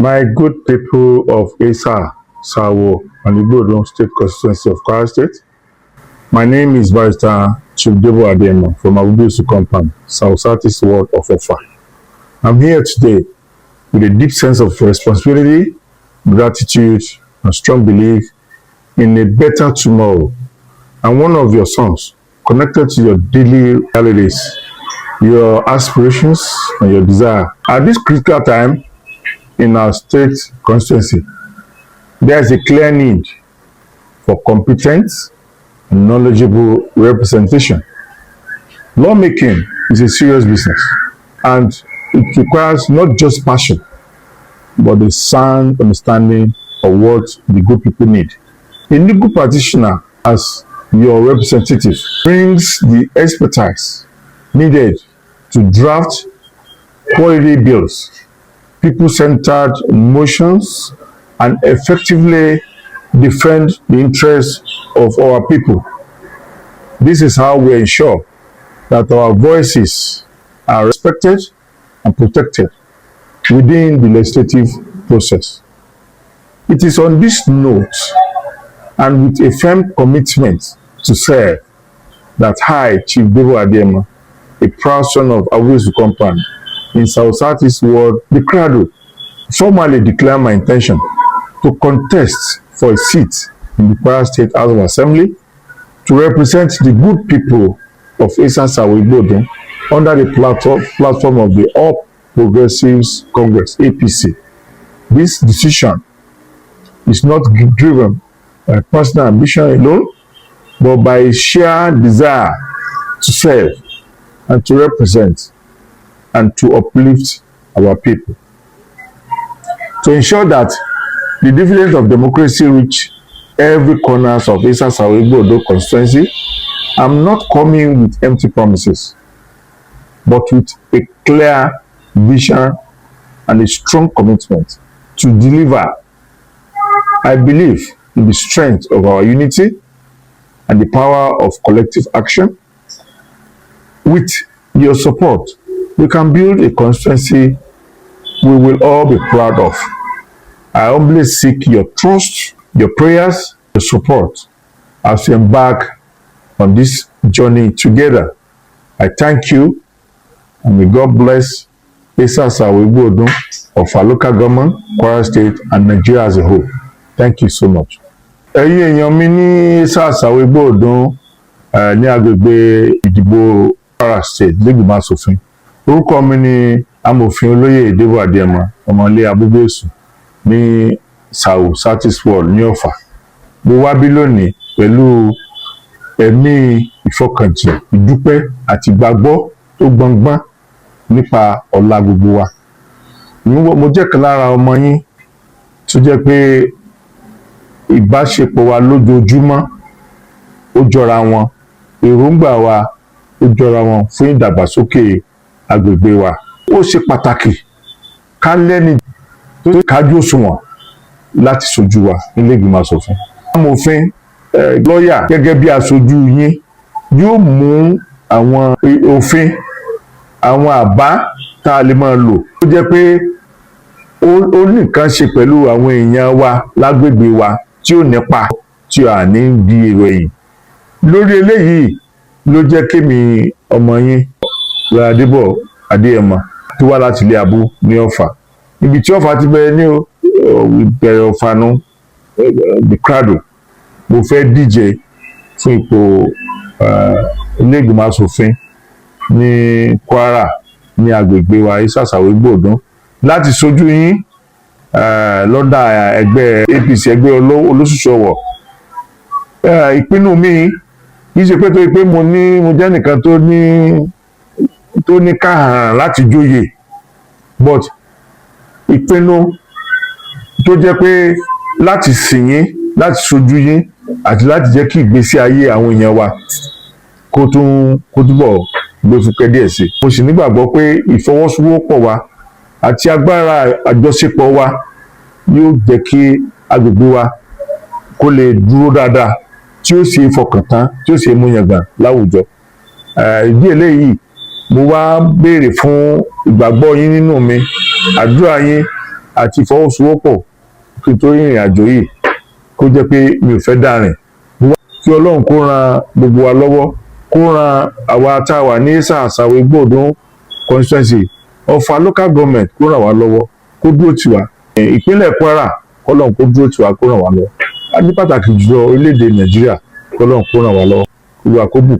My good people of Essa, Shawo, and Igbodun State Constituency of Kwara State, my name is Barrister Chief Debo Adeyemo from Abubiesu Compound, South-Southeast Ward of Offa. I'm here today with a deep sense of responsibility, gratitude, and strong belief in a better tomorrow. And one of your songs connected to your daily realities, your aspirations, and your desire. At this critical time in our state constituency, there is a clear need for competent and knowledgeable representation. Lawmaking is a serious business, and it requires not just passion, but a sound understanding of what the good people need. A legal practitioner, as your representative, brings the expertise needed to draft quality bills, people-centered motions, and effectively defend the interests of our people. This is how we ensure that our voices are respected and protected within the legislative process. It is on this note and with a firm commitment to serve that I, Chief Debo Adeyemo, a proud son of Abubiesu Compound in South-Southeast Ward, the Cradle, formally declare my intention to contest for a seat in the Kwara State House of Assembly to represent the good people of Essa Igboidun under the platform of the All Progressives Congress, APC. This decision is not driven by personal ambition alone, but by a shared desire to serve and to represent and to uplift our people. To ensure that the dividends of democracy reach every corners of Essa Igboidun constituency, I'm not coming with empty promises, but with a clear vision and a strong commitment to deliver. I believe in the strength of our unity and the power of collective action. With your support, we can build a constituency we will all be proud of. I humbly seek your trust, your prayers, your support as we embark on this journey together. I thank you, and may God bless Essa Igboidun of our local government, Kwara State, and Nigeria as a whole. Thank you so much. Ẹ̀yin èèyàn mi ní Essa Igboidun ní agbègbè ìdìbò Kwara State lẹ́gbẹ̀mọ aṣòfin. Orúkọ mi ni amòfin olóyè Debo Adeyemo, ọmọlé Abubiesu ní South-Southeast Ward ní Offa. Mo wá bí lónìí pẹ̀lú ẹ̀mí ìfọkànjìn, ìdúpẹ́ àti ìgbàgbọ́ tó gbọngbọ́n nípa ọ̀la gbogbo wa. Mo jẹ́ kan lára ọmọ yín tó jẹ́ pé ìbáṣepọ̀ wa lójoojúmọ́ ó jọra wọn, èròǹgbà wa ó jọra wọn fún ìdàgbàsókè agbègbè wa. Ó ṣe pàtàkì ká lẹ́ni tó kájú òṣùwọ̀n láti ṣojú wa nílé ìgbìmọ̀ aṣòfin. Amòfin lọ́ọ̀yà gẹ́gẹ́ bí aṣojú yín yóò mú àwọn òfin, àwọn àbá tá a lè máa lò tó jẹ́ pé ó ní nǹkan ṣe pẹ̀lú àwọn èèyàn wa lágbègbè wa tí ó nípa tí a ní di èrò ẹ̀yìn. Lórí eléyìí ló jẹ́ kémi ọmọ yín Debo Adeyemo tó wá láti ilé Abu ní Offa. Ibi tí Offa ti bẹ̀rẹ̀ ní ìbẹ̀rẹ̀ Offa nù, the Cradle. Mo fẹ́ díje fún ipò ilé ìgbìmọ̀ aṣòfin ní Kwara ní agbègbè wa Essa Igboidun láti ṣojú yín lọ́dà ẹgbẹ́ APC, ẹgbẹ́ olóṣùṣù ọwọ̀. Ìpinnu mi kì í ṣe pé tó pé mo jẹ́ nìkan tó ní káhàn láti jóyè, but ìpinnu tó jẹ́ pé láti sìn yín, láti ṣojú yín, àti láti jẹ́ kí ìgbésí ayé àwọn èèyàn wa kó túbọ̀ gbé fúkẹ́ díẹ̀ sí. Mo sì nígbàgbọ́ pé ìfọwọ́sowọ́pọ̀ wa àti agbára àjọṣepọ̀ wa yóò jẹ́ kí agbègbè wa kó lè dúró dáadáa, tí ó ṣe fọkàn tán, tí ó ṣe mú yangàn láwùjọ. Ìdí eléyìí mo wá béèrè fún ìgbàgbọ́ yín nínú mi, àdúrà yín àti ìfọwọ́sowọ́pọ̀ kí n tó rìnrìn àjò yìí kó jẹ́ pé mi ò fẹ́ dárìn. Kí Ọlọ́run kó ran gbogbo wa lọ́wọ́, kó ran àwa tá a wà ní Essa Shawo Igboidun constituency Offa local government kó ràn wá lọ́wọ́, kó dúró tì wá. Ìpínlẹ̀ Kwara k'Ọlọ́run kó dúró tì wá, kó ràn wá lọ́wọ́. Ní pàtàkì jùlọ orílẹ̀-èdè Nàìjíríà k'Ọlọ́run kó ràn wá lọ́wọ́. Olúwa kó bùkún.